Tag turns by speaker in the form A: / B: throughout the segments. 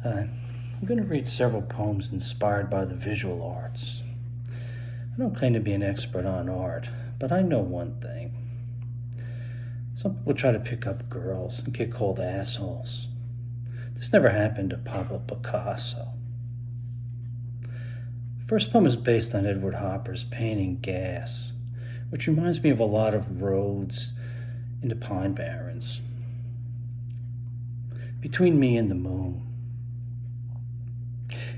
A: I'm going to read several poems inspired by the visual arts. I don't claim to be an expert on art, but I know one thing. Some people try to pick up girls and get called assholes. This never happened to Pablo Picasso. The first poem is based on Edward Hopper's painting Gas, which reminds me of a lot of roads into Pine Barrens. Between me and the moon.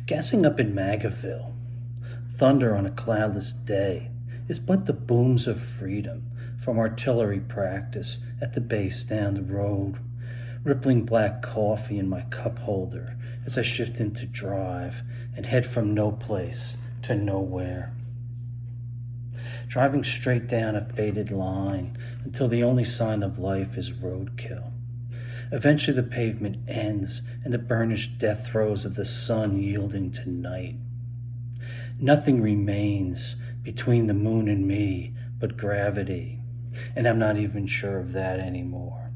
A: Gassing up in Magaville, thunder on a cloudless day is but the booms of freedom from artillery practice at the base down the road, rippling black coffee in my cup holder as I shift into drive and head from no place to nowhere. Driving straight down a faded line until the only sign of life is roadkill. Eventually the pavement ends and the burnished death throes of the sun yielding to night. Nothing remains between the moon and me but gravity, and I'm not even sure of that anymore.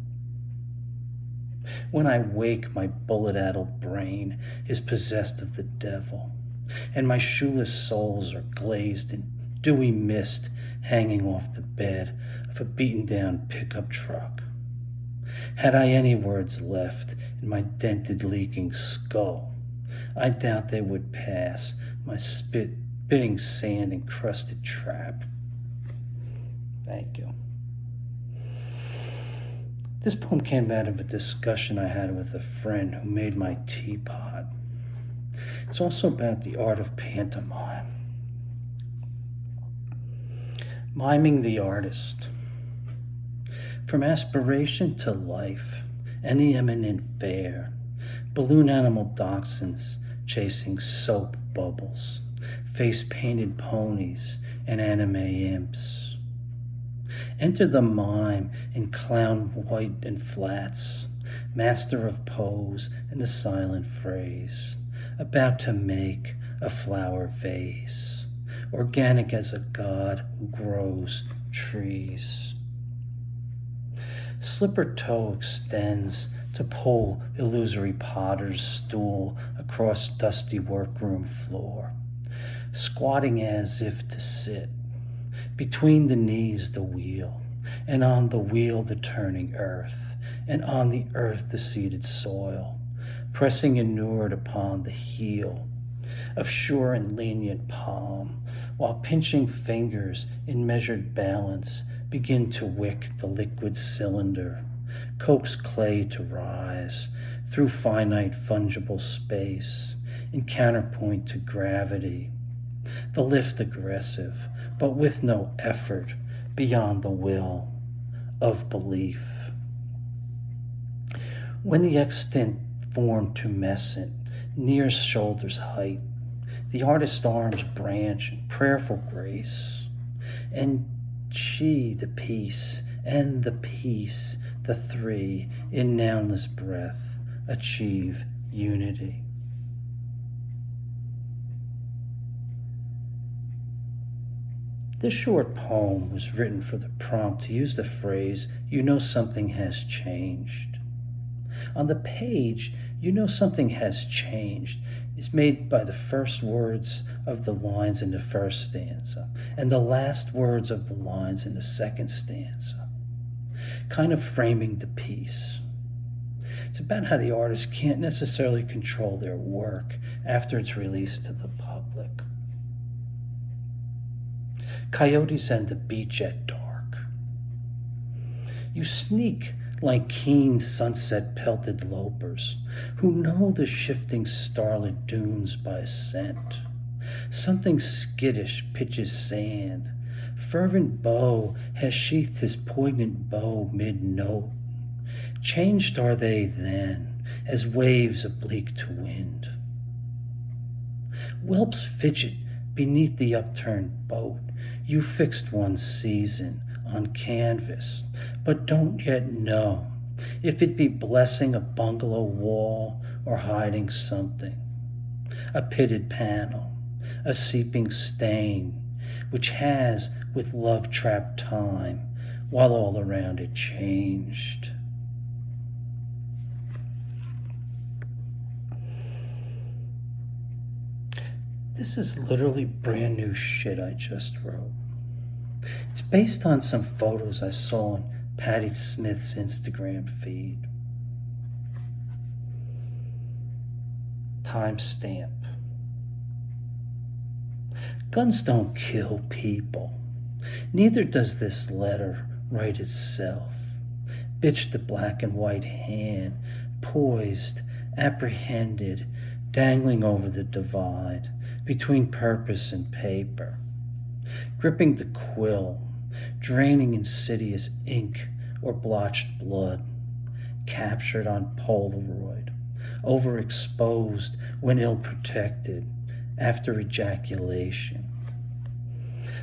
A: When I wake, my bullet-addled brain is possessed of the devil, and my shoeless soles are glazed in dewy mist hanging off the bed of a beaten-down pickup truck. Had I any words left in my dented, leaking skull, I doubt they would pass my spitting sand-encrusted trap. Thank you. This poem came out of a discussion I had with a friend who made my teapot. It's also about the art of pantomime. Miming the artist. From aspiration to life, any eminent fair, balloon animal dachshunds chasing soap bubbles, face-painted ponies and anime imps. Enter the mime in clown white and flats, master of pose and a silent phrase, about to make a flower vase, organic as a god who grows trees. Slipper toe extends to pull illusory potter's stool across dusty workroom floor, squatting as if to sit. Between the knees the wheel, and on the wheel the turning earth, and on the earth the seeded soil, pressing inured upon the heel of sure and lenient palm, while pinching fingers in measured balance begin to wick the liquid cylinder, coax clay to rise through finite fungible space, in counterpoint to gravity, the lift aggressive, but with no effort beyond the will of belief. When the extant form tumescent nears shoulder's height, the artist's arms branch in prayerful grace, and she, the peace, and the peace, the three, in nounless breath, achieve unity. This short poem was written for the prompt to use the phrase, "You know something has changed." On the page, "You know something has changed" is made by the first words of the lines in the first stanza and the last words of the lines in the second stanza, kind of framing the piece. It's about how the artist can't necessarily control their work after it's released to the public. Coyotes and the beach at dark. You sneak like keen sunset-pelted lopers who know the shifting starlit dunes by scent. Something skittish pitches sand. Fervent bow has sheathed his poignant bow mid-note. Changed are they then, as waves oblique to wind. Whelps fidget beneath the upturned boat. You fixed one season on canvas, but don't yet know if it be blessing a bungalow wall or hiding something. A pitted panel, a seeping stain, which has, with love trapped time, while all around it changed. This is literally brand new shit I just wrote. It's based on some photos I saw on Patti Smith's Instagram feed. Timestamp. Guns don't kill people. Neither does this letter write itself. Bitch the black and white hand, poised, apprehended, dangling over the divide between purpose and paper. Gripping the quill, draining insidious ink or blotched blood, captured on Polaroid, overexposed when ill-protected, after ejaculation.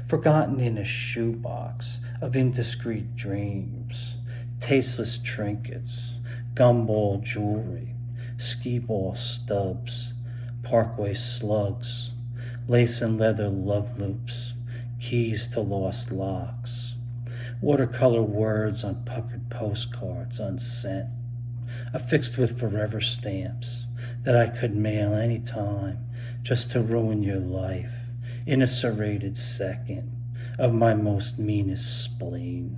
A: Forgotten in a shoebox of indiscreet dreams, tasteless trinkets, gumball jewelry, skee-ball stubs, parkway slugs, lace and leather love loops, keys to lost locks, watercolor words on puckered postcards unsent, affixed with forever stamps that I could mail any time just to ruin your life in a serrated second of my most meanest spleen.